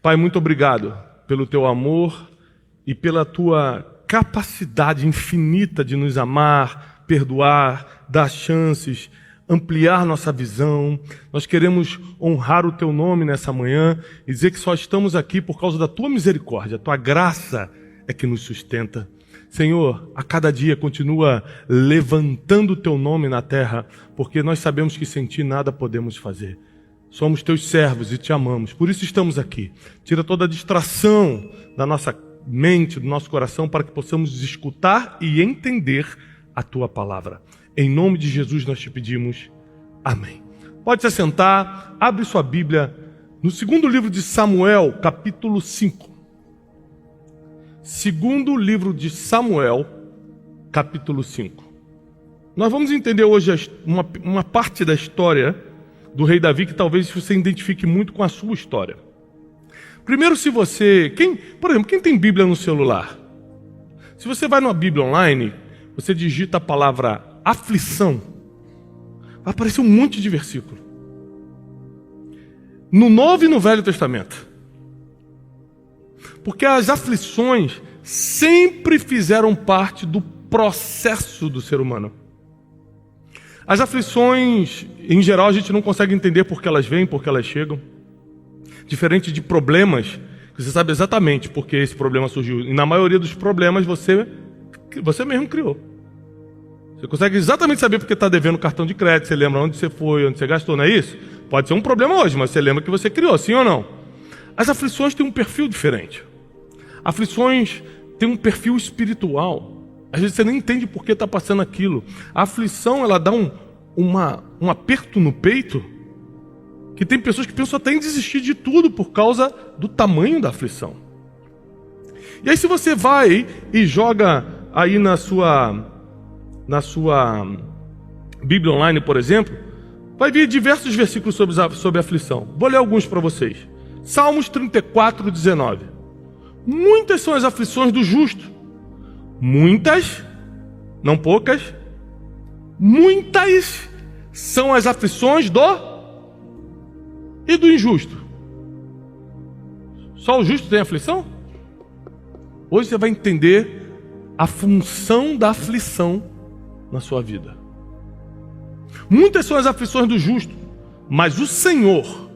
Pai, muito obrigado pelo teu amor e pela tua capacidade infinita de nos amar, perdoar, dar chances, ampliar nossa visão. Nós queremos honrar o teu nome nessa manhã e dizer que só estamos aqui por causa da tua misericórdia. A tua graça é que nos sustenta. Senhor, a cada dia continua levantando o teu nome na terra, porque nós sabemos que sem ti nada podemos fazer. Somos teus servos e te amamos, por isso estamos aqui. Tira toda a distração da nossa mente, do nosso coração, para que possamos escutar e entender a tua palavra. Em nome de Jesus nós te pedimos. Amém. Pode se assentar, abre sua Bíblia no segundo livro de Samuel, capítulo 5. Segundo livro de Samuel, capítulo 5. Nós vamos entender hoje uma parte da história do rei Davi que talvez você identifique muito com a sua história. Primeiro, por exemplo, quem tem Bíblia no celular? Se você vai numa Bíblia online, você digita a palavra aflição, vai aparecer um monte de versículo. No Novo e no Velho Testamento. Porque as aflições sempre fizeram parte do processo do ser humano. As aflições, em geral, a gente não consegue entender por que elas vêm, por que elas chegam. Diferente de problemas, que você sabe exatamente por que esse problema surgiu. E na maioria dos problemas você mesmo criou. Você consegue exatamente saber porque está devendo cartão de crédito, você lembra onde você foi, onde você gastou, não é isso? Pode ser um problema hoje, mas você lembra que você criou, sim ou não? As aflições têm um perfil diferente. Aflições têm um perfil espiritual. Às vezes você nem entende por que está passando aquilo. A aflição, ela dá um aperto no peito, que tem pessoas que pensam até em desistir de tudo por causa do tamanho da aflição. E aí se você vai e joga aí na sua Bíblia online, por exemplo, vai ver diversos versículos sobre a aflição. Vou ler alguns para vocês. Salmos 34, 19. Muitas são as aflições do justo. Muitas, não poucas, muitas são as aflições do injusto. Só o justo tem aflição? Hoje você vai entender a função da aflição na sua vida. Muitas são as aflições do justo, mas o Senhor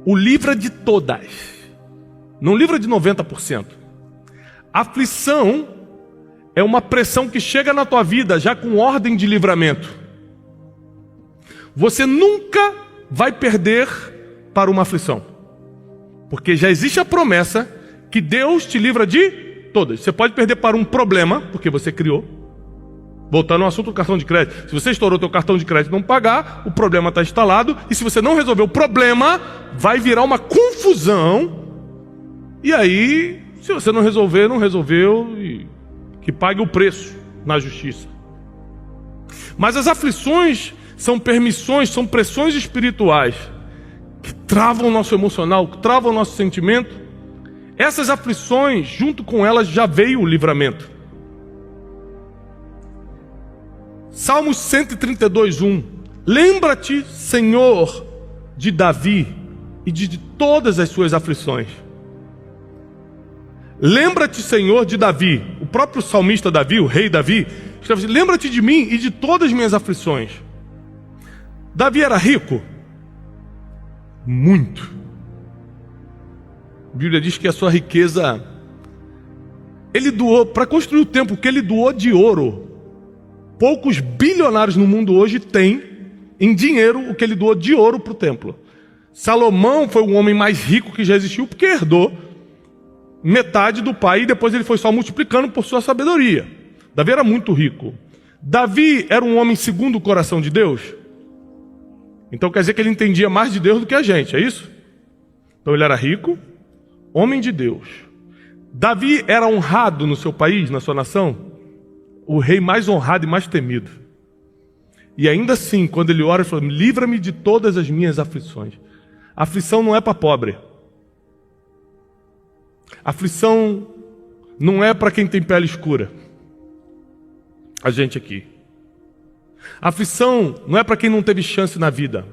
o livra de todas. Não livra de 90%. Aflição é uma pressão que chega na tua vida já com ordem de livramento. Você nunca vai perder para uma aflição, porque já existe a promessa que Deus te livra de todas. Você pode perder para um problema, porque você criou. Voltando ao assunto do cartão de crédito. Se você estourou teu cartão de crédito e não pagar, o problema está instalado. E se você não resolver o problema, vai virar uma confusão. E aí, se você não resolver, não resolveu, e que pague o preço na justiça. Mas as aflições são permissões, são pressões espirituais que travam o nosso emocional, que travam o nosso sentimento. Essas aflições, junto com elas, já veio o livramento. Salmos 132, 1. Lembra-te, Senhor, de Davi e de todas as suas aflições. Lembra-te, Senhor, de Davi. O próprio salmista Davi, o rei Davi, escreve assim: lembra-te de mim e de todas as minhas aflições. Davi era rico? Muito. A Bíblia diz que a sua riqueza, ele doou, para construir o templo, que ele doou de ouro. Poucos bilionários no mundo hoje têm em dinheiro o que ele doou de ouro para o templo. Salomão foi o homem mais rico que já existiu, porque herdou metade do pai e depois ele foi só multiplicando por sua sabedoria. Davi era muito rico. Davi era um homem segundo o coração de Deus? Então quer dizer que ele entendia mais de Deus do que a gente, é isso? Então ele era rico, homem de Deus. Davi era honrado no seu país, na sua nação? O rei mais honrado e mais temido. E ainda assim, quando ele ora, ele fala: livra-me de todas as minhas aflições. Aflição não é para pobre. Aflição não é para quem tem pele escura. A gente aqui. Aflição não é para quem não teve chance na vida.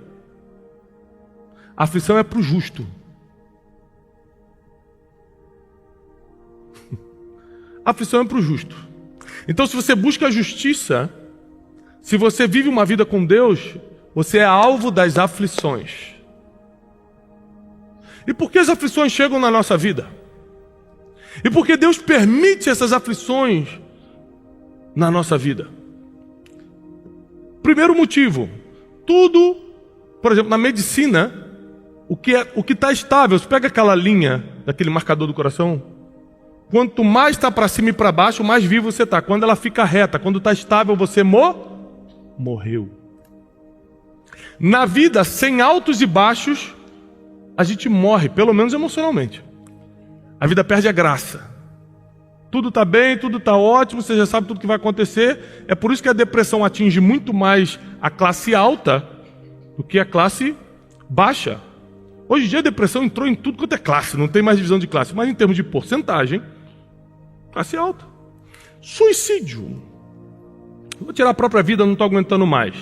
Aflição é para o justo. A aflição é para o justo. Então, se você busca a justiça, se você vive uma vida com Deus, você é alvo das aflições. E por que as aflições chegam na nossa vida? E por que Deus permite essas aflições na nossa vida? Primeiro motivo, tudo, por exemplo, na medicina, o que está estável, você pega aquela linha daquele marcador do coração, quanto mais está para cima e para baixo, mais vivo você está. Quando ela fica reta, quando está estável, você morreu. Na vida, sem altos e baixos, a gente morre, pelo menos emocionalmente. A vida perde a graça. Tudo está bem, tudo está ótimo, você já sabe tudo que vai acontecer. É por isso que a depressão atinge muito mais a classe alta do que a classe baixa. Hoje em dia a depressão entrou em tudo quanto é classe, não tem mais divisão de classe, mas em termos de porcentagem, classe alta. Suicídio. Vou tirar a própria vida, não estou aguentando mais.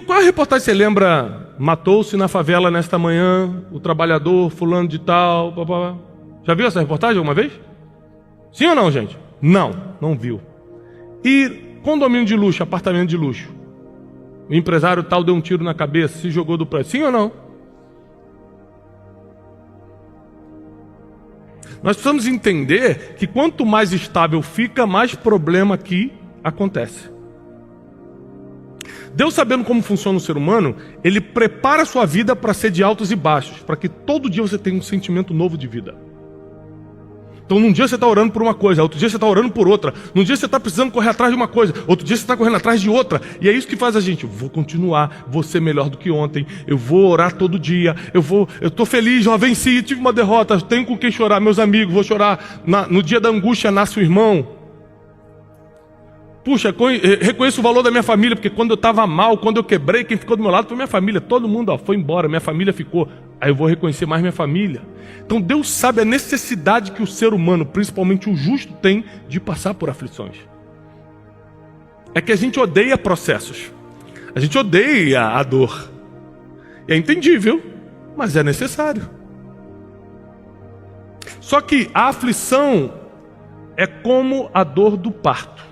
Qual reportagem você lembra? Matou-se na favela nesta manhã, o trabalhador fulano de tal, papá. Já viu essa reportagem alguma vez? Sim ou não, gente? Não viu. E condomínio de luxo, apartamento de luxo. O empresário tal deu um tiro na cabeça, se jogou do prédio. Sim ou não? Nós precisamos entender que quanto mais estável fica, mais problema aqui acontece. Deus, sabendo como funciona o ser humano, Ele prepara a sua vida para ser de altos e baixos, para que todo dia você tenha um sentimento novo de vida. Então, num dia você está orando por uma coisa, outro dia você está orando por outra. Num dia você está precisando correr atrás de uma coisa, outro dia você está correndo atrás de outra. E é isso que faz a gente. Vou continuar, vou ser melhor do que ontem. Eu vou orar todo dia. Eu estou feliz, já venci, tive uma derrota. Tenho com quem chorar, meus amigos. Vou chorar. No dia da angústia nasce o irmão. Puxa, reconheço o valor da minha família, porque quando eu estava mal, quando eu quebrei, quem ficou do meu lado foi minha família. Todo mundo foi embora, minha família ficou. Aí eu vou reconhecer mais minha família. Então Deus sabe a necessidade que o ser humano, principalmente o justo, tem de passar por aflições. É que a gente odeia processos. A gente odeia a dor. É entendível, mas é necessário. Só que a aflição é como a dor do parto.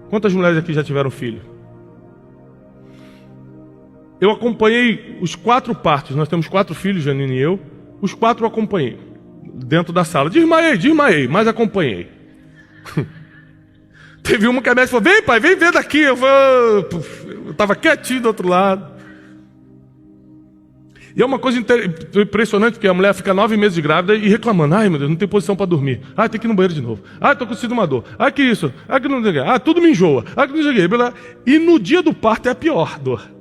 Quantas mulheres aqui já tiveram filho? Eu acompanhei os 4 partos. Nós temos 4 filhos, Janine e eu. Os 4 eu acompanhei. Dentro da sala. Desmaiei, mas acompanhei. Teve uma que a médica falou, vem pai, vem ver daqui. Eu estava quietinho do outro lado. E é uma coisa impressionante, porque a mulher fica 9 meses de grávida e reclamando. Ai, meu Deus, não tem posição para dormir. Ai, tem que ir no banheiro de novo. Ai, estou sentindo uma dor. Ai, que isso. Ai, que não sei o quê. Ah, tudo me enjoa. Ai, que não sei o quê. E no dia do parto é a pior dor.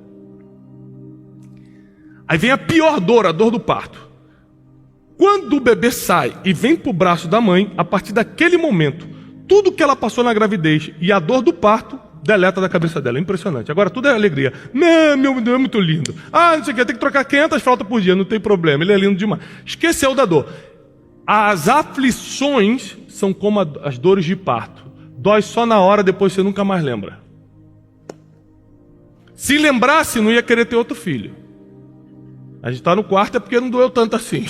Aí vem a pior dor, a dor do parto. Quando o bebê sai e vem para o braço da mãe, a partir daquele momento, tudo que ela passou na gravidez e a dor do parto, deleta da cabeça dela. É impressionante. Agora tudo é alegria. Meu Deus, é muito lindo. Ah, não sei o que, tem que trocar 500 fraldas por dia, não tem problema, ele é lindo demais. Esqueceu da dor. As aflições são como as dores de parto. Dói só na hora, depois você nunca mais lembra. Se lembrasse, não ia querer ter outro filho. A gente está no quarto é porque não doeu tanto assim.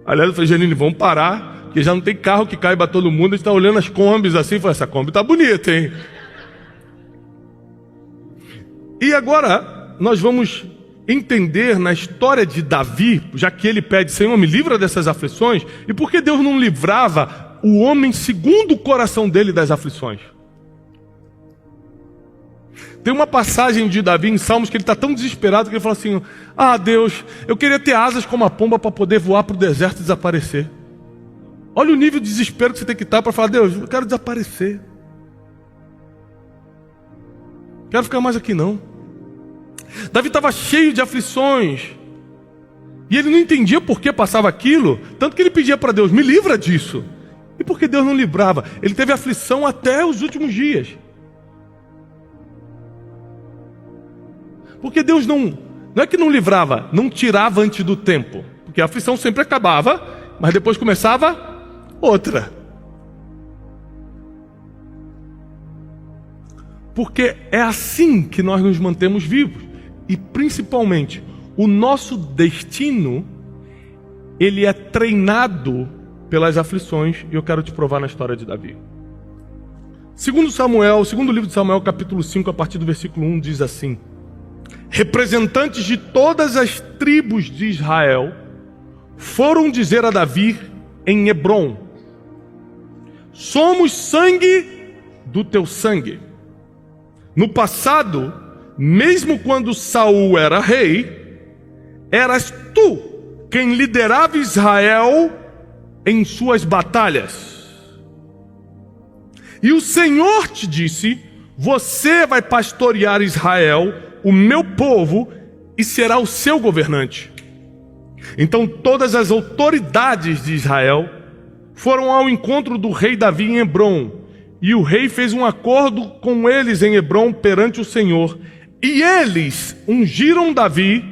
Aliás, eu falei, Janine, vamos parar. Porque já não tem carro que caiba todo mundo, a gente está olhando as Kombis assim, falei, essa Kombi está bonita, hein? E agora, nós vamos entender na história de Davi, já que ele pede, Senhor, me livra dessas aflições, e por que Deus não livrava o homem segundo o coração dele das aflições? Tem uma passagem de Davi em Salmos que ele está tão desesperado que ele fala assim, ah Deus, eu queria ter asas como a pomba para poder voar para o deserto e desaparecer. Olha o nível de desespero que você tem que estar para falar, Deus, eu quero desaparecer. Não quero ficar mais aqui não. Davi estava cheio de aflições. E ele não entendia por que passava aquilo. Tanto que ele pedia para Deus, me livra disso. E por que Deus não livrava? Ele teve aflição até os últimos dias. Porque Deus não é que não livrava, não tirava antes do tempo. Porque a aflição sempre acabava, mas depois começava outra. Porque é assim que nós nos mantemos vivos. E principalmente, o nosso destino ele é treinado pelas aflições, e eu quero te provar na história de Davi. Segundo livro de Samuel, capítulo 5, a partir do versículo 1, diz assim: representantes de todas as tribos de Israel foram dizer a Davi em Hebrom: somos sangue do teu sangue. No passado, mesmo quando Saul era rei, eras tu quem liderava Israel em suas batalhas. E o Senhor te disse: você vai pastorear Israel, o meu povo, e será o seu governante. Então todas as autoridades de Israel foram ao encontro do rei Davi em Hebrom, e o rei fez um acordo com eles em Hebrom perante o Senhor, e eles ungiram Davi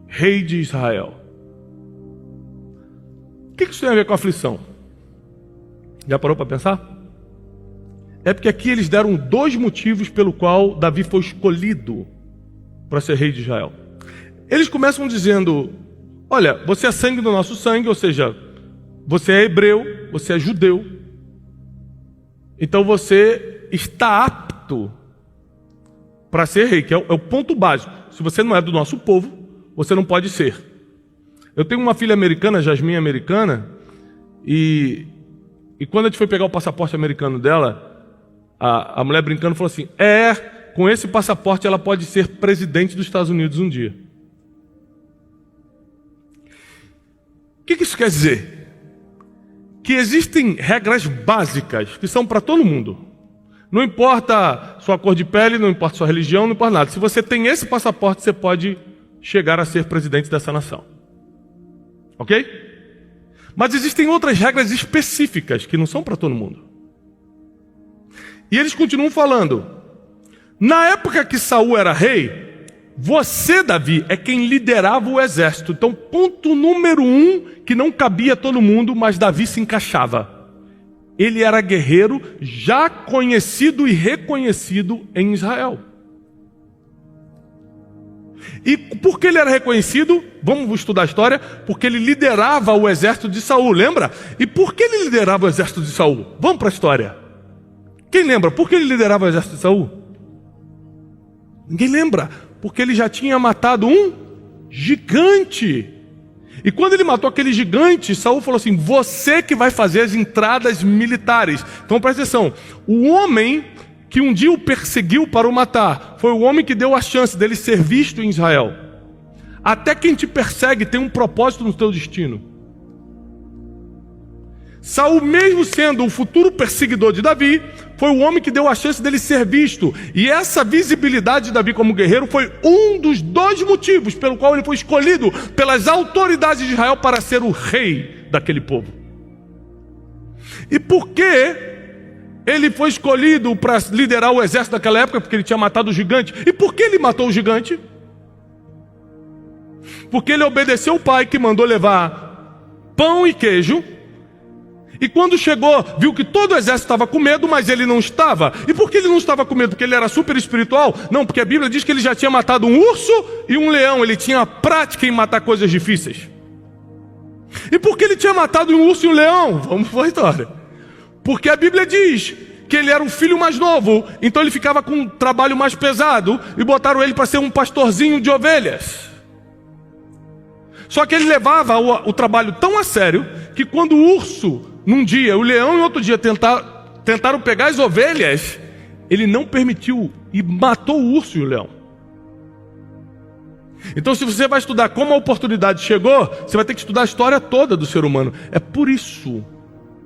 rei de Israel. O que isso tem a ver com a aflição? Já parou para pensar? É porque aqui eles deram 2 motivos pelo qual Davi foi escolhido para ser rei de Israel. Eles começam dizendo: olha, você é sangue do nosso sangue, ou seja, você é hebreu, você é judeu, então você está apto para ser rei, que é o ponto básico. Se você não é do nosso povo, você não pode ser. Eu tenho uma filha americana, Jasmine americana, e quando a gente foi pegar o passaporte americano dela, a mulher brincando falou assim: com esse passaporte ela pode ser presidente dos Estados Unidos um dia. O que isso quer dizer? Que existem regras básicas que são para todo mundo. Não importa sua cor de pele, não importa sua religião, não importa nada. Se você tem esse passaporte, você pode chegar a ser presidente dessa nação. Ok? Mas existem outras regras específicas que não são para todo mundo. E eles continuam falando: na época que Saul era rei, você, Davi, é quem liderava o exército. Então, ponto número 1, que não cabia a todo mundo, mas Davi se encaixava. Ele era guerreiro, já conhecido e reconhecido em Israel. E por que ele era reconhecido? Vamos estudar a história. Porque ele liderava o exército de Saul, lembra? E por que ele liderava o exército de Saul? Vamos para a história. Quem lembra? Por que ele liderava o exército de Saul? Ninguém lembra. Porque ele já tinha matado um gigante. E quando ele matou aquele gigante, Saul falou assim: você que vai fazer as entradas militares. Então presta atenção. O homem que um dia o perseguiu para o matar foi o homem que deu a chance dele ser visto em Israel. Até quem te persegue tem um propósito no teu destino. Saul, mesmo sendo o futuro perseguidor de Davi, foi o homem que deu a chance dele ser visto. E essa visibilidade de Davi como guerreiro foi um dos 2 motivos pelo qual ele foi escolhido pelas autoridades de Israel para ser o rei daquele povo. E por que ele foi escolhido para liderar o exército daquela época? Porque ele tinha matado o gigante. E por que ele matou o gigante? Porque ele obedeceu o pai, que mandou levar pão e queijo. E quando chegou, viu que todo o exército estava com medo, mas ele não estava. E por que ele não estava com medo? Porque ele era super espiritual? Não, porque a Bíblia diz que ele já tinha matado um urso e um leão. Ele tinha prática em matar coisas difíceis. E por que ele tinha matado um urso e um leão? Vamos para a história. Porque a Bíblia diz que ele era o filho mais novo, então ele ficava com um trabalho mais pesado, e botaram ele para ser um pastorzinho de ovelhas. Só que ele levava o trabalho tão a sério, que quando o urso num dia, o leão em outro dia tentaram pegar as ovelhas, ele não permitiu e matou o urso e o leão. Então, se você vai estudar como a oportunidade chegou, você vai ter que estudar a história toda do ser humano. É por isso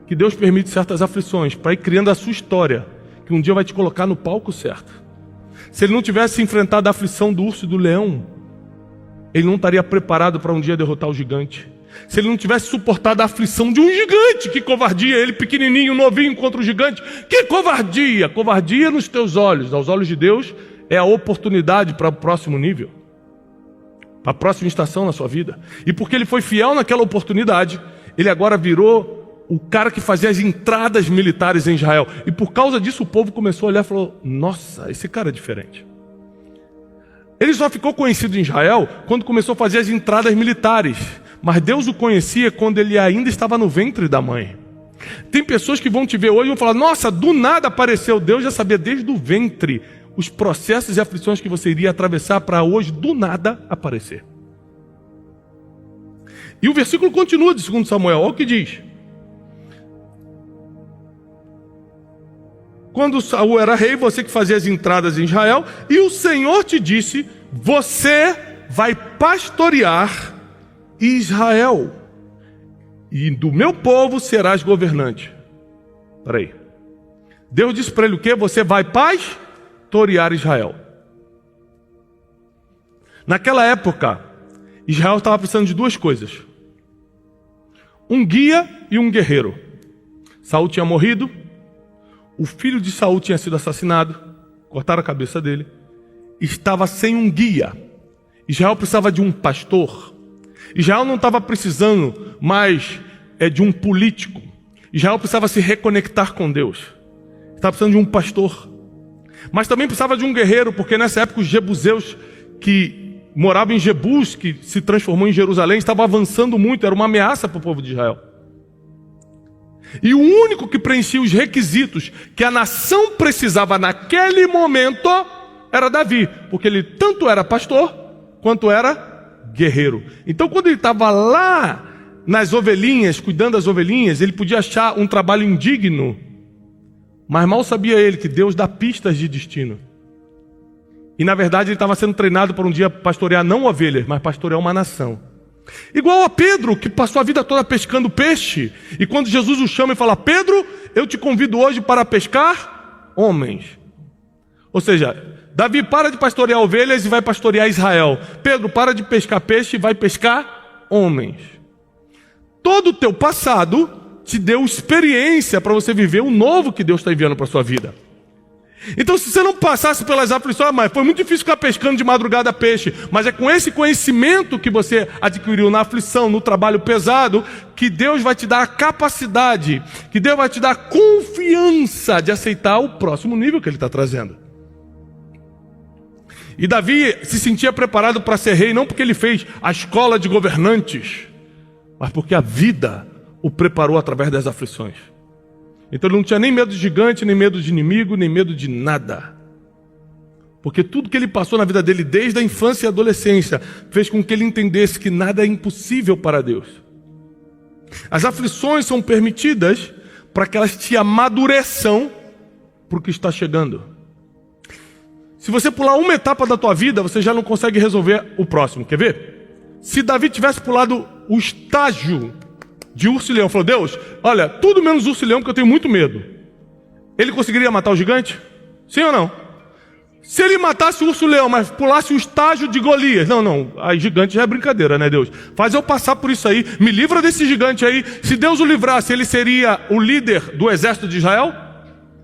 que Deus permite certas aflições, para ir criando a sua história, que um dia vai te colocar no palco certo. Se ele não tivesse enfrentado a aflição do urso e do leão, ele não estaria preparado para um dia derrotar o gigante. Se ele não tivesse suportado a aflição de um gigante, que covardia, ele pequenininho, novinho contra o gigante, que covardia! Covardia nos teus olhos, aos olhos de Deus, é a oportunidade para o próximo nível, para a próxima estação na sua vida. E porque ele foi fiel naquela oportunidade, ele agora virou o cara que fazia as entradas militares em Israel. E por causa disso o povo começou a olhar e falou: nossa, esse cara é diferente. Ele só ficou conhecido em Israel quando começou a fazer as entradas militares. mas Deus o conhecia quando ele ainda estava no ventre da mãe. Tem pessoas que vão te ver hoje e vão falar: nossa, do nada apareceu. Deus já sabia desde o ventre os processos e aflições que você iria atravessar para hoje, do nada, aparecer. E o versículo continua de 2 Samuel, olha o que diz. Quando Saul era rei, você que fazia as entradas em Israel, e o Senhor te disse: você vai pastorear Israel, e do meu povo serás governante. Espera aí. Deus disse para ele o quê? Você vai pastorear Israel. Naquela época, Israel estava precisando de duas coisas: um guia e um guerreiro. Saul tinha morrido, o filho de Saul tinha sido assassinado, cortaram a cabeça dele, estava sem um guia. Israel precisava de um pastor. Israel não estava precisando mais de um político. Israel precisava se reconectar com Deus. Estava precisando de um pastor. Mas também precisava de um guerreiro, porque nessa época os jebuseus que moravam em Jebus, que se transformou em Jerusalém, estavam avançando muito, era uma ameaça para o povo de Israel. E o único que preenchia os requisitos que a nação precisava naquele momento era Davi, porque ele tanto era pastor quanto era guerreiro. Então, quando ele estava lá nas ovelhinhas, cuidando das ovelhinhas, ele podia achar um trabalho indigno, mas mal sabia ele que Deus dá pistas de destino. E na verdade ele estava sendo treinado para um dia pastorear não ovelhas, mas pastorear uma nação. Igual a Pedro, que passou a vida toda pescando peixe, e quando Jesus o chama e fala: Pedro, eu te convido hoje para pescar homens. Ou seja, Davi para de pastorear ovelhas e vai pastorear Israel. Pedro para de pescar peixe e vai pescar homens. Todo o teu passado te deu experiência para você viver o novo que Deus está enviando para a sua vida. Então, se você não passasse pelas aflições, mas foi muito difícil ficar pescando de madrugada peixe, mas é com esse conhecimento que você adquiriu na aflição, no trabalho pesado, que Deus vai te dar a capacidade, que Deus vai te dar a confiança de aceitar o próximo nível que Ele está trazendo. E Davi se sentia preparado para ser rei, não porque ele fez a escola de governantes, mas porque a vida o preparou através das aflições. Então ele não tinha nem medo de gigante, nem medo de inimigo, nem medo de nada. Porque tudo que ele passou na vida dele, desde a infância e adolescência, fez com que ele entendesse que nada é impossível para Deus. As aflições são permitidas para que elas te amadureçam para o que está chegando. Se você pular uma etapa da tua vida, você já não consegue resolver o próximo. Quer ver? Se Davi tivesse pulado o estágio de urso-leão, falou: Deus, olha, tudo menos urso-leão, porque eu tenho muito medo. Ele conseguiria matar o gigante? Sim ou não? Se ele matasse o urso-leão, mas pulasse o estágio de Golias, não, aí gigante já é brincadeira, né, Deus? Faz eu passar por isso aí, me livra desse gigante aí. Se Deus o livrasse, ele seria o líder do exército de Israel?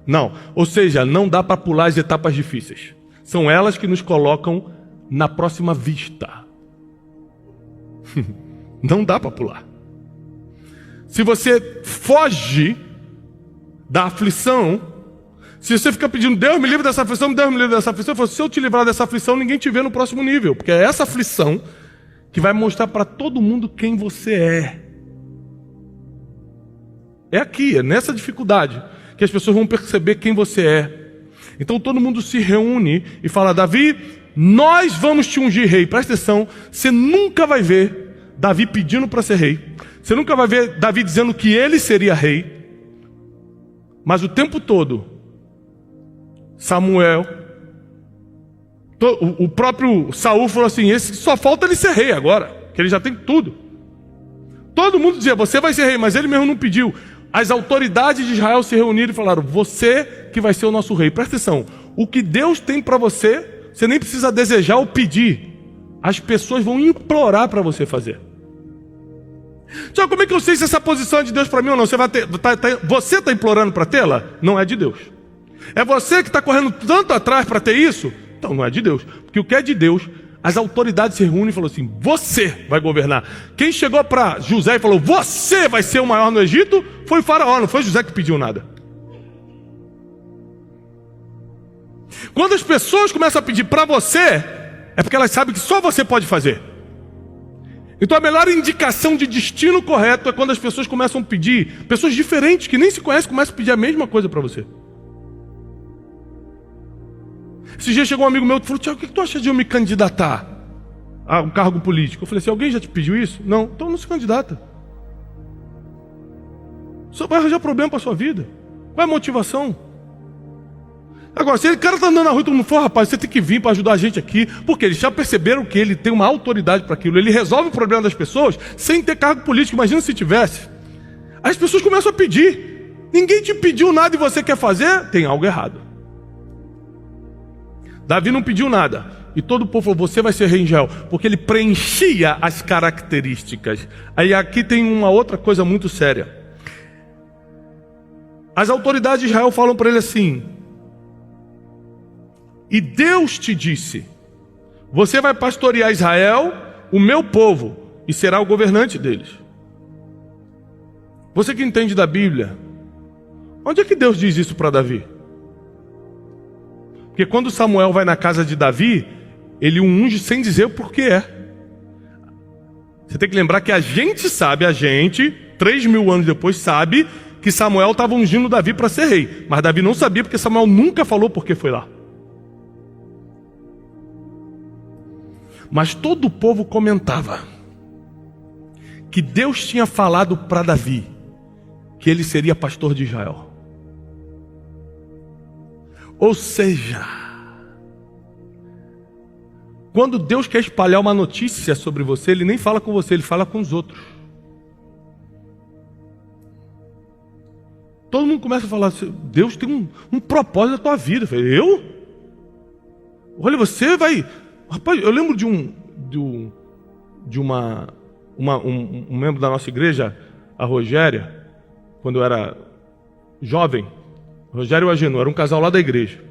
Não, ou seja, não dá para pular as etapas difíceis. São elas que nos colocam na próxima vista. Não dá para pular. Se você foge da aflição, se você fica pedindo: Deus me livre dessa aflição, Deus me livre dessa aflição, eu falo: se eu te livrar dessa aflição, ninguém te vê no próximo nível, porque é essa aflição que vai mostrar para todo mundo quem você é. É aqui, é nessa dificuldade que as pessoas vão perceber quem você é. Então todo mundo se reúne e fala: Davi, nós vamos te ungir rei. Presta atenção, você nunca vai ver Davi pedindo para ser rei. Você nunca vai ver Davi dizendo que ele seria rei. Mas o tempo todo, Samuel, o próprio Saul falou assim: esse só falta ele ser rei agora, que ele já tem tudo. Todo mundo dizia: você vai ser rei, mas ele mesmo não pediu. As autoridades de Israel se reuniram e falaram: você que vai ser o nosso rei. Presta atenção, o que Deus tem para você, você nem precisa desejar ou pedir. As pessoas vão implorar para você fazer. Então, como é que eu sei se essa posição é de Deus para mim ou não? Você está implorando para tê-la? Não é de Deus. É você que está correndo tanto atrás para ter isso? Então não é de Deus. Porque o que é de Deus, as autoridades se reúnem e falam assim: você vai governar. Quem chegou para José e falou: você vai ser o maior no Egito, foi Faraó, não foi José que pediu nada. Quando as pessoas começam a pedir para você, é porque elas sabem que só você pode fazer. Então a melhor indicação de destino correto é quando as pessoas começam a pedir, pessoas diferentes que nem se conhecem começam a pedir a mesma coisa para você. Esse dia chegou um amigo meu e falou: Tiago, o que tu acha de eu me candidatar a um cargo político? Eu falei assim: alguém já te pediu isso? Não, então não se candidata. Só vai arranjar problema para a sua vida. Qual é a motivação? Agora, se o cara está andando na rua e todo mundo for, rapaz, você tem que vir para ajudar a gente aqui, porque eles já perceberam que ele tem uma autoridade para aquilo, ele resolve o problema das pessoas sem ter cargo político. Imagina se tivesse. As pessoas começam a pedir. Ninguém te pediu nada e você quer fazer? Tem algo errado. Davi não pediu nada. E todo o povo falou: você vai ser rei em Israel, porque ele preenchia as características. Aí aqui tem uma outra coisa muito séria. As autoridades de Israel falam para ele assim: e Deus te disse, você vai pastorear Israel, o meu povo, e será o governante deles. Você que entende da Bíblia, onde é que Deus diz isso para Davi? Porque quando Samuel vai na casa de Davi, ele o unge sem dizer o porquê é. Você tem que lembrar que a gente, 3.000 anos depois, sabe que Samuel estava ungindo Davi para ser rei. Mas Davi não sabia, porque Samuel nunca falou por que foi lá. Mas todo o povo comentava que Deus tinha falado para Davi que ele seria pastor de Israel. Ou seja, quando Deus quer espalhar uma notícia sobre você, Ele nem fala com você, Ele fala com os outros. Todo mundo começa a falar assim: Deus tem um propósito na tua vida. Eu falei: eu? Olha, você vai... Rapaz, eu lembro de um membro da nossa igreja, a Rogéria, quando eu era jovem. Rogério e o Agenor, era um casal lá da igreja.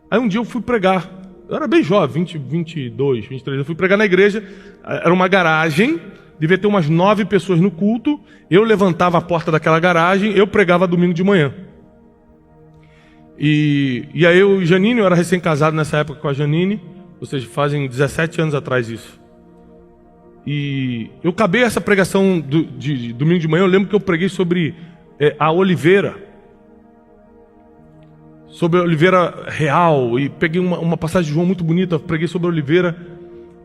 Aí um dia eu fui pregar. Eu era bem jovem, 22, 23. Eu fui pregar na igreja. Era uma garagem, devia ter umas 9 pessoas no culto. Eu levantava a porta daquela garagem, eu pregava domingo de manhã. E aí eu e Janine, eu era recém-casado nessa época com a Janine. Ou seja, fazem 17 anos atrás isso. E eu acabei essa pregação de domingo de manhã. Eu lembro que eu preguei sobre a oliveira. Sobre a oliveira real. E peguei uma passagem de João muito bonita. Eu preguei sobre a oliveira.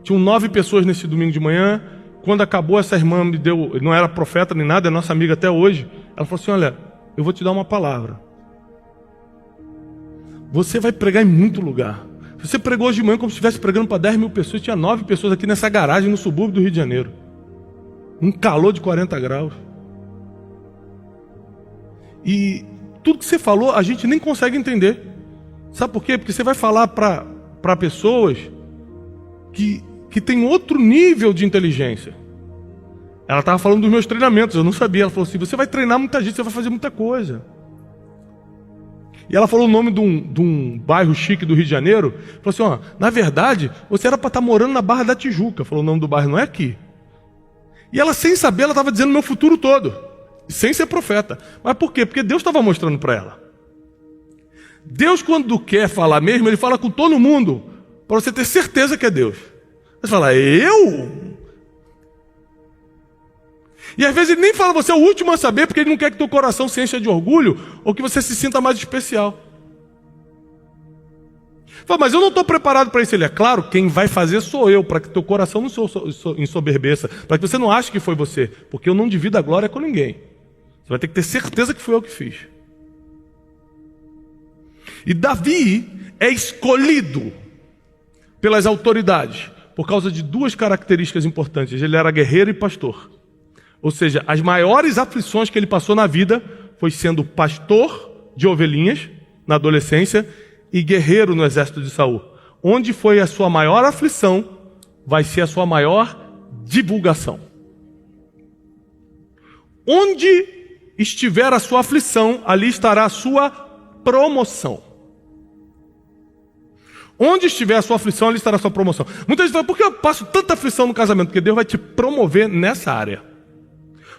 Tinham 9 pessoas nesse domingo de manhã. Quando acabou, essa irmã me deu... Não era profeta nem nada, é nossa amiga até hoje. Ela falou assim: olha, eu vou te dar uma palavra. Você vai pregar em muito lugar. Você pregou hoje de manhã como se estivesse pregando para 10.000 pessoas. Tinha 9 pessoas aqui nessa garagem no subúrbio do Rio de Janeiro. Um calor de 40 graus. E tudo que você falou, a gente nem consegue entender. Sabe por quê? Porque você vai falar para pessoas que têm outro nível de inteligência. Ela estava falando dos meus treinamentos, eu não sabia. Ela falou assim: você vai treinar muita gente, você vai fazer muita coisa. E ela falou o nome de um bairro chique do Rio de Janeiro. Falou assim: ó, na verdade, você era para estar morando na Barra da Tijuca. Falou: o nome do bairro não é aqui. E ela, sem saber, ela estava dizendo o meu futuro todo. Sem ser profeta. Mas por quê? Porque Deus estava mostrando para ela. Deus, quando quer falar mesmo, Ele fala com todo mundo, para você ter certeza que é Deus. Você fala: eu? E às vezes Ele nem fala: você é o último a saber, porque Ele não quer que teu coração se encha de orgulho, ou que você se sinta mais especial. Fala: mas eu não estou preparado para isso. Ele: é claro, quem vai fazer sou eu, para que teu coração não se ensoberbeça, para que você não ache que foi você, porque eu não divido a glória com ninguém. Você vai ter que ter certeza que foi eu que fiz. E Davi é escolhido pelas autoridades por causa de 2 características importantes. Ele era guerreiro e pastor. Ou seja, as maiores aflições que ele passou na vida foi sendo pastor de ovelhinhas na adolescência e guerreiro no exército de Saul. Onde foi a sua maior aflição, vai ser a sua maior divulgação. Onde estiver a sua aflição, ali estará a sua promoção. Onde estiver a sua aflição, ali estará a sua promoção. Muita gente fala: por que eu passo tanta aflição no casamento? Porque Deus vai te promover nessa área.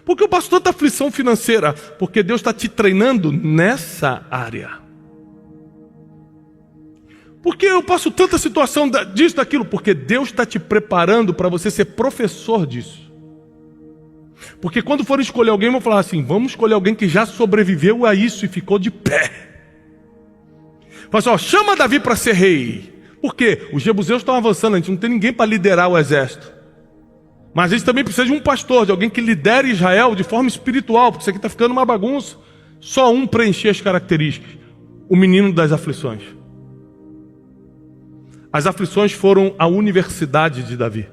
Por que eu passo tanta aflição financeira? Porque Deus está te treinando nessa área. Por que eu passo tanta situação disso, daquilo? Porque Deus está te preparando para você ser professor disso. Porque quando for escolher alguém, vão falar assim, vamos escolher alguém que já sobreviveu a isso e ficou de pé. Fala assim, ó, chama Davi para ser rei. Por quê? Os jebuseus estão avançando, a gente não tem ninguém para liderar o exército. Mas a gente também precisa de um pastor, de alguém que lidere Israel de forma espiritual, porque isso aqui está ficando uma bagunça. Só um preencher as características, o menino das aflições. As aflições foram a universidade de Davi.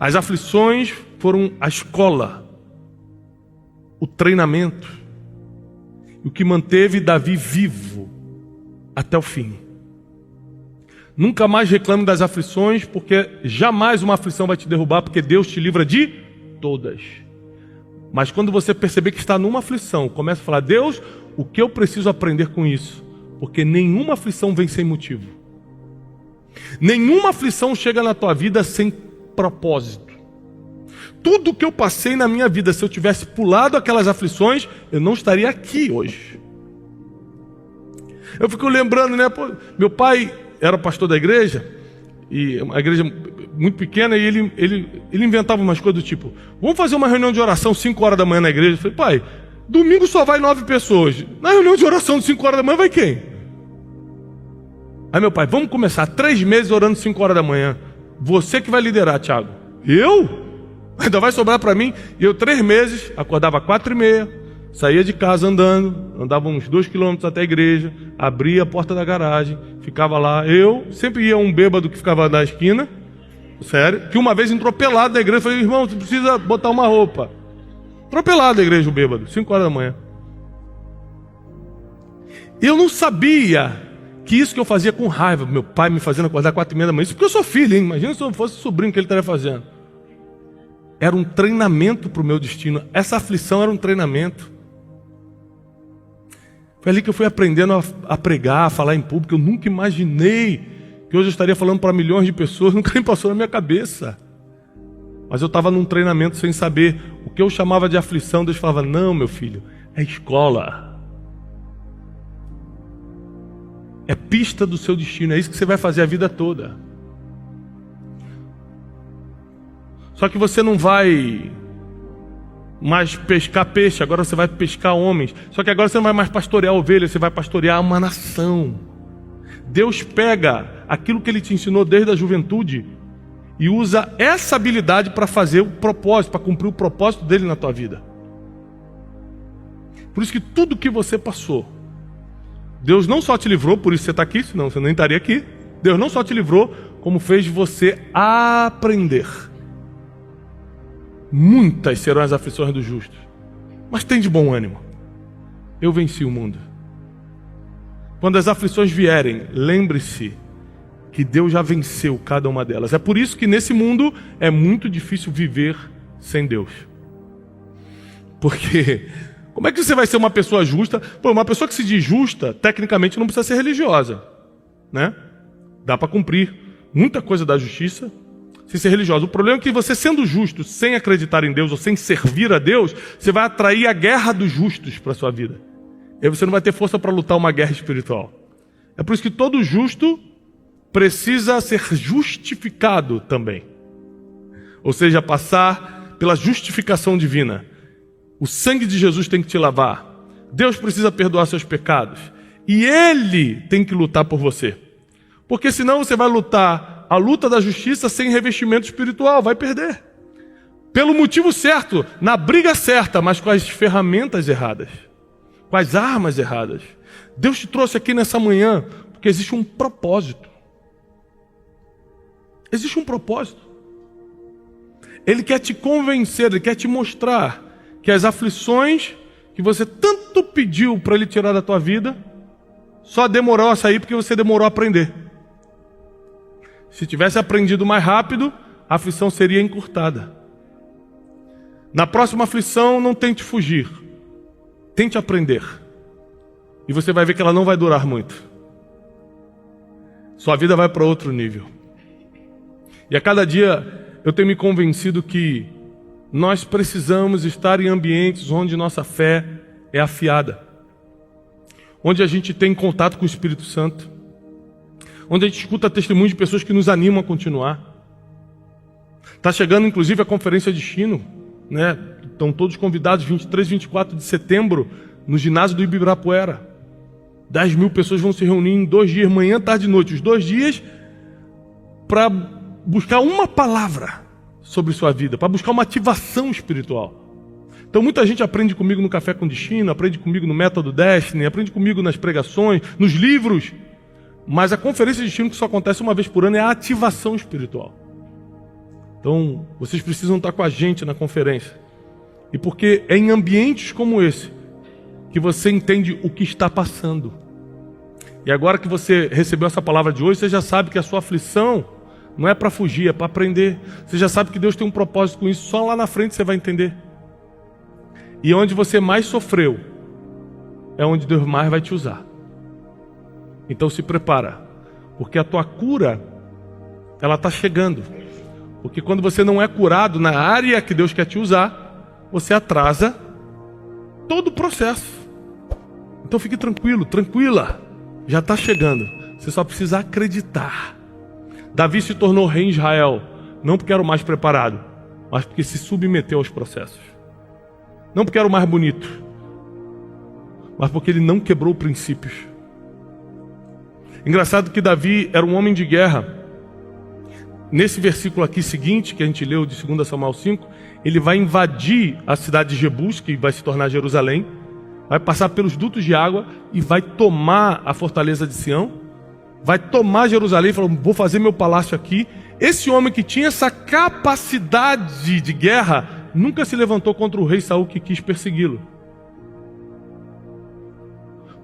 As aflições foram a escola, o treinamento, o que manteve Davi vivo até o fim. Nunca mais reclame das aflições, porque jamais uma aflição vai te derrubar, porque Deus te livra de todas. Mas quando você perceber que está numa aflição, comece a falar, Deus, o que eu preciso aprender com isso? Porque nenhuma aflição vem sem motivo. Nenhuma aflição chega na tua vida sem propósito. Tudo que eu passei na minha vida, se eu tivesse pulado aquelas aflições, eu não estaria aqui hoje. Eu fico lembrando, né? Pô, meu pai era pastor da igreja, e uma igreja muito pequena, e ele inventava umas coisas do tipo, vamos fazer uma reunião de oração 5 horas da manhã na igreja. Eu falei, pai, domingo só vai 9 pessoas. Na reunião de oração de 5 horas da manhã vai quem? Aí meu pai, vamos começar 3 meses orando 5 horas da manhã. Você que vai liderar, Thiago. Eu? Ainda vai sobrar para mim. E eu 3 meses, acordava 4h30, saía de casa andando, andava uns 2 quilômetros até a igreja, abria a porta da garagem, ficava lá. Eu sempre ia um bêbado que ficava na esquina, sério, que uma vez entrou pelado na igreja. Eu falei, irmão, você precisa botar uma roupa. Entrou pelado na igreja o bêbado, 5 horas da manhã. Eu não sabia que isso que eu fazia com raiva, meu pai me fazendo acordar 4h30 da manhã, isso porque eu sou filho, hein? Imagina se eu fosse sobrinho, o que ele estaria fazendo. Era um treinamento para o meu destino. Essa aflição era um treinamento. Foi ali que eu fui aprendendo a pregar, a falar em público. Eu nunca imaginei que hoje eu estaria falando para milhões de pessoas, nunca nem passou na minha cabeça. Mas eu estava num treinamento sem saber o que eu chamava de aflição. Deus falava, não, meu filho, é escola. É pista do seu destino, é isso que você vai fazer a vida toda. Só que você não vai mais pescar peixe, agora você vai pescar homens. Só que agora você não vai mais pastorear ovelhas, você vai pastorear uma nação. Deus pega aquilo que Ele te ensinou desde a juventude e usa essa habilidade para fazer o propósito, para cumprir o propósito dele na tua vida. Por isso que tudo que você passou, Deus não só te livrou, por isso você está aqui, senão você nem estaria aqui. Deus não só te livrou, como fez você aprender. Muitas serão as aflições dos justos, mas tem de bom ânimo. Eu venci o mundo. Quando as aflições vierem, lembre-se que Deus já venceu cada uma delas. É por isso que nesse mundo é muito difícil viver sem Deus. Porque como é que você vai ser uma pessoa justa? Pô, uma pessoa que se diz justa, tecnicamente não precisa ser religiosa, né? Dá para cumprir muita coisa da justiça sem ser religiosa. O problema é que você, sendo justo, sem acreditar em Deus ou sem servir a Deus, você vai atrair a guerra dos justos para a sua vida. E aí você não vai ter força para lutar uma guerra espiritual. É por isso que todo justo precisa ser justificado também. Ou seja, passar pela justificação divina. O sangue de Jesus tem que te lavar. Deus precisa perdoar seus pecados. E Ele tem que lutar por você. Porque senão você vai lutar a luta da justiça sem revestimento espiritual, vai perder. Pelo motivo certo, na briga certa, mas com as ferramentas erradas, com as armas erradas. Deus te trouxe aqui nessa manhã porque existe um propósito. Existe um propósito. Ele quer te convencer, Ele quer te mostrar que as aflições que você tanto pediu para Ele tirar da tua vida, só demorou a sair porque você demorou a aprender. Se tivesse aprendido mais rápido, a aflição seria encurtada. Na próxima aflição, não tente fugir. Tente aprender. E você vai ver que ela não vai durar muito. Sua vida vai para outro nível. E a cada dia eu tenho me convencido que nós precisamos estar em ambientes onde nossa fé é afiada. onde a gente tem contato com o Espírito Santo, onde a gente escuta testemunhos de pessoas que nos animam a continuar. Está chegando, inclusive, a Conferência de Destino, né? Estão todos convidados, 23 e 24 de setembro, no ginásio do Ibirapuera. 10 mil pessoas vão se reunir em 2 dias, manhã, tarde e noite. Os 2 dias para buscar uma palavra sobre sua vida, para buscar uma ativação espiritual. Então muita gente aprende comigo no Café com Destino, aprende comigo no Método Destiny, aprende comigo nas pregações, nos livros. Mas a Conferência de Destino, que só acontece uma vez por ano, é a ativação espiritual. Então, vocês precisam estar com a gente na conferência. E porque é em ambientes como esse que você entende o que está passando. E agora que você recebeu essa palavra de hoje, você já sabe que a sua aflição não é para fugir, é para aprender. Você já sabe que Deus tem um propósito com isso, só lá na frente você vai entender. E onde você mais sofreu, é onde Deus mais vai te usar. Então se prepara, porque a tua cura, ela está chegando. Porque quando você não é curado na área que Deus quer te usar, você atrasa todo o processo. Então fique tranquilo, tranquila, já está chegando. Você só precisa acreditar. Davi se tornou rei em Israel, não porque era o mais preparado, mas porque se submeteu aos processos. Não porque era o mais bonito, mas porque ele não quebrou princípios. Engraçado que Davi era um homem de guerra. Nesse versículo aqui seguinte, que a gente leu de 2 Samuel 5, ele vai invadir a cidade de Jebus, que vai se tornar Jerusalém, vai passar pelos dutos de água e vai tomar a fortaleza de Sião, vai tomar Jerusalém e falar, vou fazer meu palácio aqui. Esse homem que tinha essa capacidade de guerra, nunca se levantou contra o rei Saul que quis persegui-lo.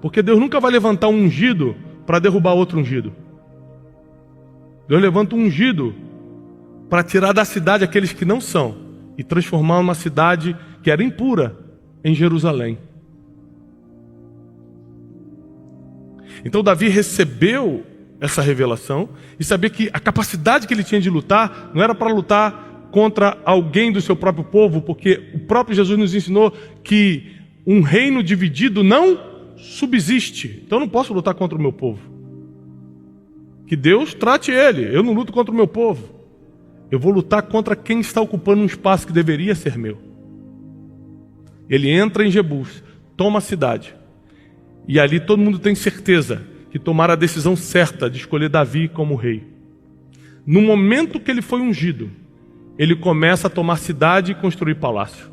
Porque Deus nunca vai levantar um ungido para derrubar outro ungido. Deus levanta um ungido para tirar da cidade aqueles que não são e transformar uma cidade que era impura em Jerusalém. Então Davi recebeu essa revelação e sabia que a capacidade que ele tinha de lutar não era para lutar contra alguém do seu próprio povo, porque o próprio Jesus nos ensinou que um reino dividido não subsiste. Então eu não posso lutar contra o meu povo. Que Deus trate ele. Eu não luto contra o meu povo. Eu vou lutar contra quem está ocupando um espaço que deveria ser meu. Ele entra em Jebus, toma a cidade. E ali todo mundo tem certeza que tomaram a decisão certa de escolher Davi como rei. No momento que ele foi ungido, ele começa a tomar cidade e construir palácio.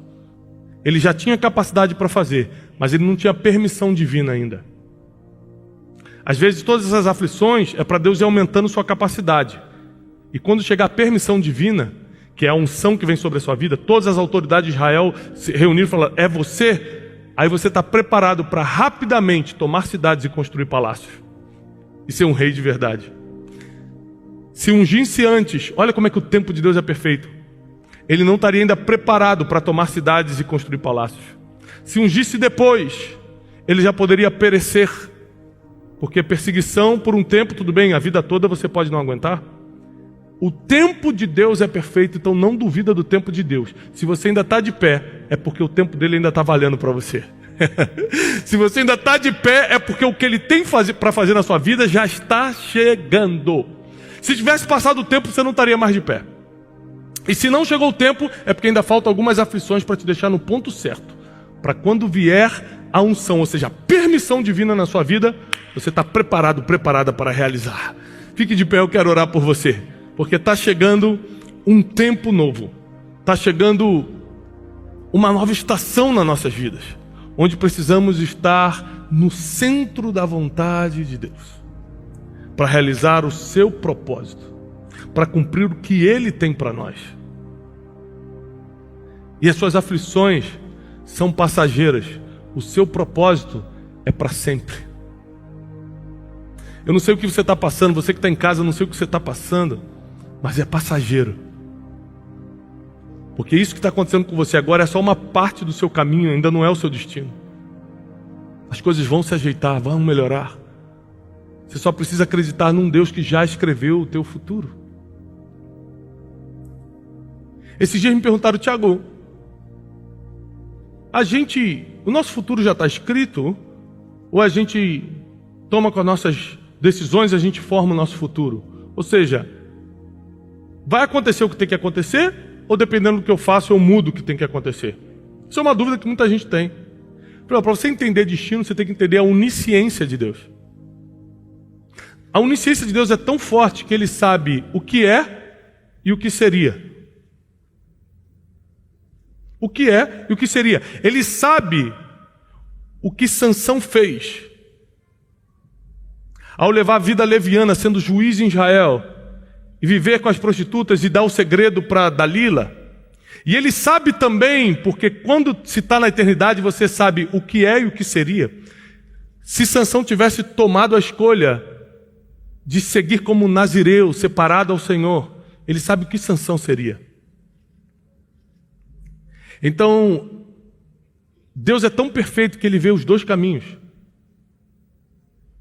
Ele já tinha capacidade para fazer, mas ele não tinha permissão divina ainda. Às vezes todas essas aflições é para Deus ir aumentando sua capacidade. E quando chegar a permissão divina, que é a unção que vem sobre a sua vida, todas as autoridades de Israel se reuniram e falaram, é você? Aí você está preparado para rapidamente tomar cidades e construir palácios. E ser um rei de verdade. Se ungisse antes, olha como é que o tempo de Deus é perfeito. Ele não estaria ainda preparado para tomar cidades e construir palácios. Se ungisse depois, ele já poderia perecer. Porque perseguição por um tempo, tudo bem, a vida toda você pode não aguentar. O tempo de Deus é perfeito, então não duvida do tempo de Deus. Se você ainda está de pé, é porque o tempo dele ainda está valendo para você. Se você ainda está de pé, é porque o que ele tem para fazer na sua vida já está chegando. Se tivesse passado o tempo, você não estaria mais de pé. E se não chegou o tempo, é porque ainda faltam algumas aflições para te deixar no ponto certo. Para quando vier a unção, ou seja, a permissão divina na sua vida, você está preparado, preparada para realizar. Fique de pé, eu quero orar por você. Porque está chegando um tempo novo. Está chegando uma nova estação nas nossas vidas. Onde precisamos estar no centro da vontade de Deus. Para realizar o seu propósito. Para cumprir o que Ele tem para nós. E as suas aflições são passageiras. O seu propósito é para sempre. Eu não sei o que você está passando, você que está em casa, eu não sei o que você está passando, mas é passageiro. Porque isso que está acontecendo com você agora é só uma parte do seu caminho, ainda não é o seu destino. As coisas vão se ajeitar, vão melhorar. Você só precisa acreditar num Deus que já escreveu o teu futuro. Esses dias me perguntaram, Tiago, o nosso futuro já está escrito? ou a gente toma com as nossas decisões, a gente forma o nosso futuro. Ou seja, vai acontecer o que tem que acontecer, ou dependendo do que eu faço, eu mudo o que tem que acontecer? Isso é uma dúvida que muita gente tem. Para você entender destino, você tem que entender a onisciência de Deus. A onisciência de Deus é tão forte que Ele sabe o que é e o que seria. O que é e o que seria. Ele sabe o que Sansão fez ao levar a vida leviana, sendo juiz em Israel, e viver com as prostitutas e dar o segredo para Dalila. E Ele sabe também, porque quando se está na eternidade, você sabe o que é e o que seria. Se Sansão tivesse tomado a escolha de seguir como nazireu, separado ao Senhor, Ele sabe o que Sansão seria. Então, Deus é tão perfeito que Ele vê os dois caminhos.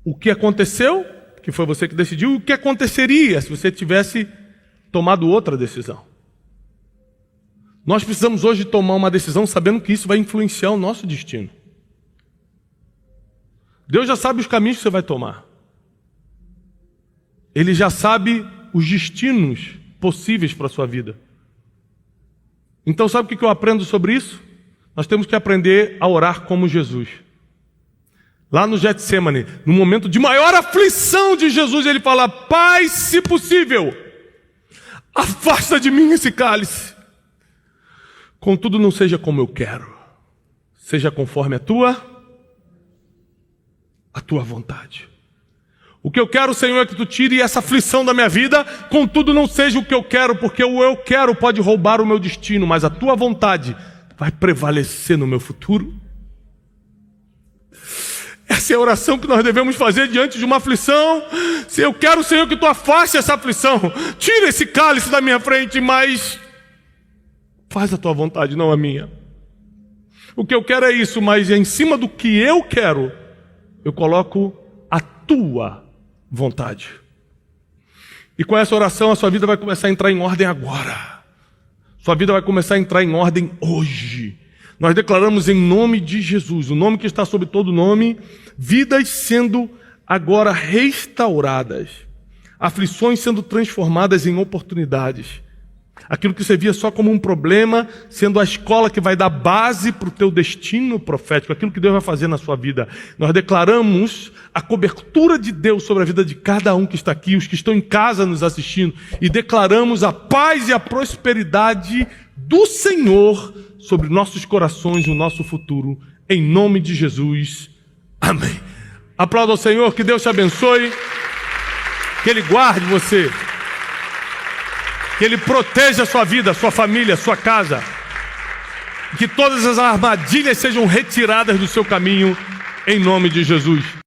O que aconteceu, que foi você que decidiu, e o que aconteceria se você tivesse tomado outra decisão. Nós precisamos hoje tomar uma decisão sabendo que isso vai influenciar o nosso destino. Deus já sabe os caminhos que você vai tomar. Ele já sabe os destinos possíveis para a sua vida. Então sabe o que eu aprendo sobre isso? Nós temos que aprender a orar como Jesus. Lá no Getsemane, no momento de maior aflição de Jesus, Ele fala: Pai, se possível, afasta de mim esse cálice. Contudo, não seja como eu quero, seja conforme a tua vontade. O que eu quero, Senhor, é que Tu tire essa aflição da minha vida, contudo não seja o que eu quero, porque o eu quero pode roubar o meu destino, mas a Tua vontade vai prevalecer no meu futuro. Essa é a oração que nós devemos fazer diante de uma aflição. Se eu quero, Senhor, que Tu afaste essa aflição, tira esse cálice da minha frente, mas faz a Tua vontade, não a minha. O que eu quero é isso, mas em cima do que eu quero, eu coloco a Tua vontade. E com essa oração, a sua vida vai começar a entrar em ordem agora. Sua vida vai começar a entrar em ordem hoje. Nós declaramos em nome de Jesus, o nome que está sobre todo nome, vidas sendo agora restauradas, aflições sendo transformadas em oportunidades. Aquilo que você via só como um problema, sendo a escola que vai dar base para o teu destino profético, aquilo que Deus vai fazer na sua vida. Nós declaramos a cobertura de Deus sobre a vida de cada um que está aqui, os que estão em casa nos assistindo, e declaramos a paz e a prosperidade do Senhor sobre nossos corações e o nosso futuro, em nome de Jesus. Amém. Aplauda ao Senhor, que Deus te abençoe, que Ele guarde você, que Ele proteja a sua vida, a sua família, a sua casa, que todas as armadilhas sejam retiradas do seu caminho, em nome de Jesus.